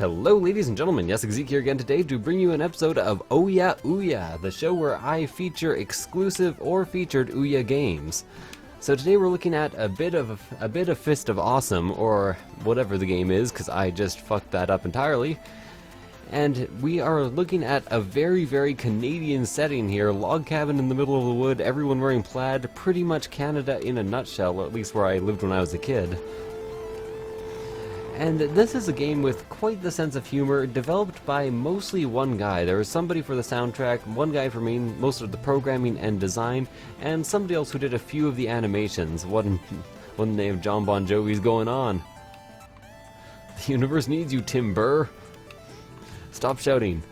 Hello ladies and gentlemen, yes, Zeke here again today to bring you an episode of Ouya, the show where I feature exclusive or featured Ouya games. So today we're looking at a bit of Fist of Awesome, or whatever the game is, because I just fucked that up entirely. And we are looking at a very, very Canadian setting here, log cabin in the middle of the wood, everyone wearing plaid, pretty much Canada in a nutshell, or at least where I lived when I was a kid. And this is a game with quite the sense of humor, developed by mostly one guy. There was somebody for the soundtrack, one guy for most of the programming and design, and somebody else who did a few of the animations. What in the name of John Bon Jovi's going on? The universe needs you, Tim Burr. Stop shouting.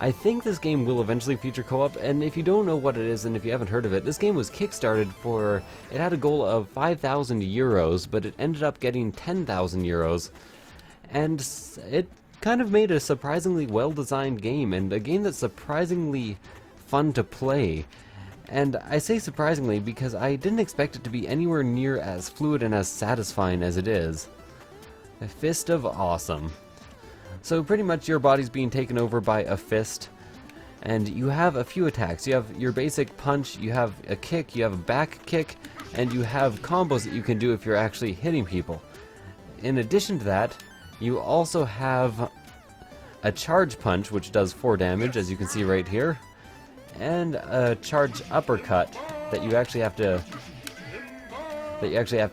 I think this game will eventually feature co-op, and if you don't know what it is and if you haven't heard of it, this game was kickstarted for, it had a goal of 5,000 euros, but it ended up getting 10,000 euros, and it kind of made a surprisingly well-designed game, and a game that's surprisingly fun to play. And I say surprisingly because I didn't expect it to be anywhere near as fluid and as satisfying as it is. A Fist of Awesome. So pretty much your body's being taken over by a fist, and you have a few attacks. You have your basic punch, you have a kick, you have a back kick, and you have combos that you can do if you're actually hitting people. In addition to that, you also have a charge punch, which does 4 damage, as you can see right here, and a charge uppercut that you actually have to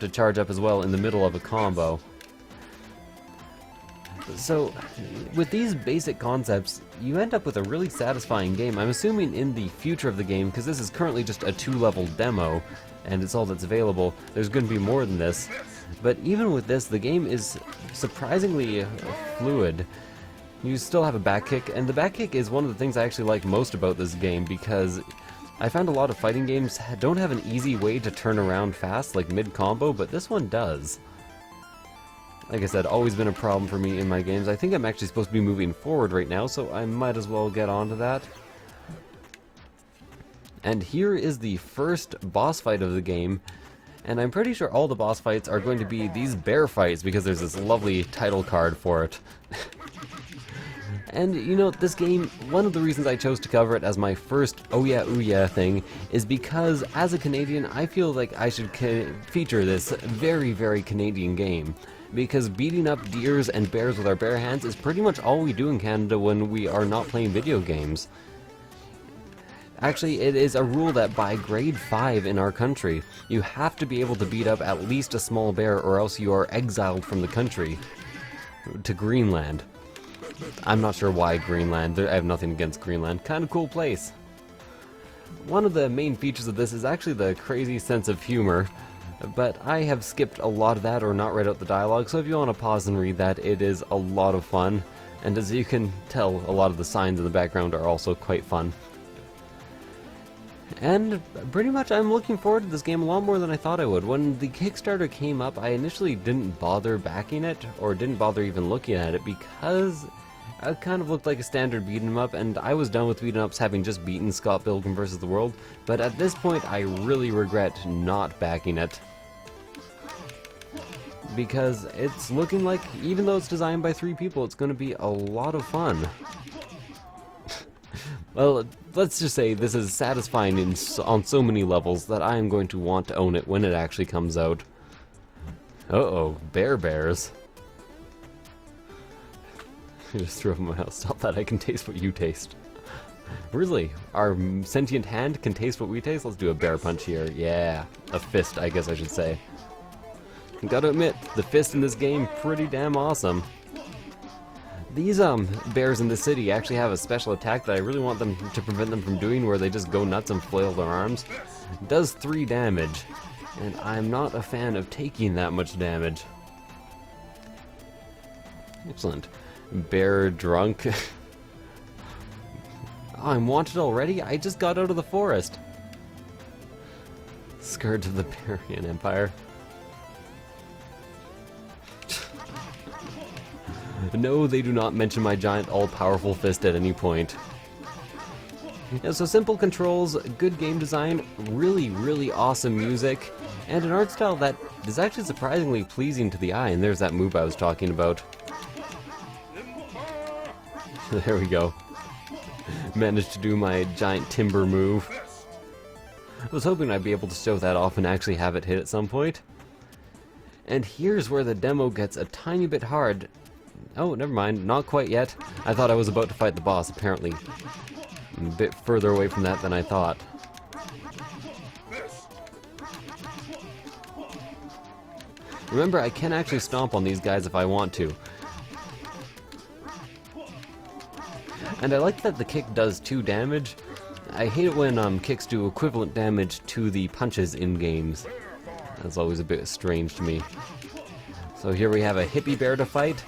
charge up as well in the middle of a combo. So, with these basic concepts, you end up with a really satisfying game. I'm assuming in the future of the game, because this is currently just a 2-level demo, and it's all that's available, there's going to be more than this. But even with this, the game is surprisingly fluid. You still have a back kick, and the back kick is one of the things I actually like most about this game, because I found a lot of fighting games don't have an easy way to turn around fast, like mid-combo, but this one does. Like I said, always been a problem for me in my games. I think I'm actually supposed to be moving forward right now, so I might as well get on to that. And here is the first boss fight of the game, and I'm pretty sure all the boss fights are going to be these bear fights, because there's this lovely title card for it. And, you know, this game, one of the reasons I chose to cover it as my first Ouya thing is because, as a Canadian, I feel like I should feature this very, very Canadian game. Because beating up deers and bears with our bare hands is pretty much all we do in Canada when we are not playing video games. Actually, it is a rule that by grade 5 in our country, you have to be able to beat up at least a small bear, or else you are exiled from the country to Greenland. I'm not sure why Greenland. I have nothing against Greenland. Kind of cool place. One of the main features of this is actually the crazy sense of humor. But I have skipped a lot of that or not read out the dialogue, so if you want to pause and read that, it is a lot of fun. And as you can tell, a lot of the signs in the background are also quite fun. And pretty much I'm looking forward to this game a lot more than I thought I would. When the Kickstarter came up, I initially didn't bother backing it, or didn't bother even looking at it, because it kind of looked like a standard beat 'em up, and I was done with beat 'em ups having just beaten Scott Pilgrim vs. the World. But at this point, I really regret not backing it. Because it's looking like, even though it's designed by 3 people, it's going to be a lot of fun. Well, let's just say this is satisfying on so many levels that I am going to want to own it when it actually comes out. Uh-oh, bears. I just threw up in my mouth. Stop that, I can taste what you taste. Really? Our sentient hand can taste what we taste? Let's do a bear punch here. Yeah, a fist, I guess I should say. Gotta admit, the fist in this game, pretty damn awesome. These bears in the city actually have a special attack that I really want them to prevent them from doing, where they just go nuts and flail their arms. It does 3 damage, and I'm not a fan of taking that much damage. Excellent. Bear drunk. Oh, I'm wanted already? I just got out of the forest. Scourge of the Barbarian Empire. No, they do not mention my giant all-powerful fist at any point. Yeah, so simple controls, good game design, really, really awesome music, and an art style that is actually surprisingly pleasing to the eye, and there's that move I was talking about. There we go. Managed to do my giant timber move. I was hoping I'd be able to show that off and actually have it hit at some point. And here's where the demo gets a tiny bit hard. Oh, never mind, not quite yet. I thought I was about to fight the boss, apparently. I'm a bit further away from that than I thought. Remember, I can actually stomp on these guys if I want to. And I like that the kick does 2 damage. I hate it when kicks do equivalent damage to the punches in games. That's always a bit strange to me. So here we have a hippie bear to fight.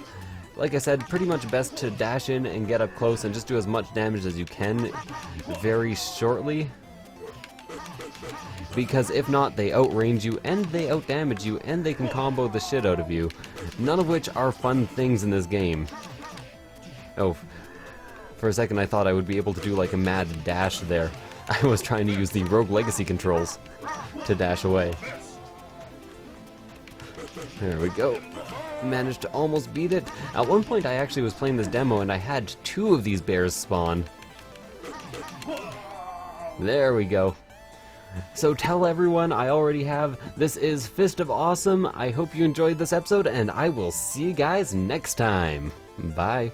Like I said, pretty much best to dash in and get up close and just do as much damage as you can very shortly. Because if not, they outrange you, and they outdamage you, and they can combo the shit out of you. None of which are fun things in this game. Oh, for a second I thought I would be able to do like a mad dash there. I was trying to use the Rogue Legacy controls to dash away. There we go. Managed to almost beat it. At one point I actually was playing this demo and I had 2 of these bears spawn. There we go. So tell everyone I already have. This is Fist of Awesome. I hope you enjoyed this episode and I will see you guys next time. Bye.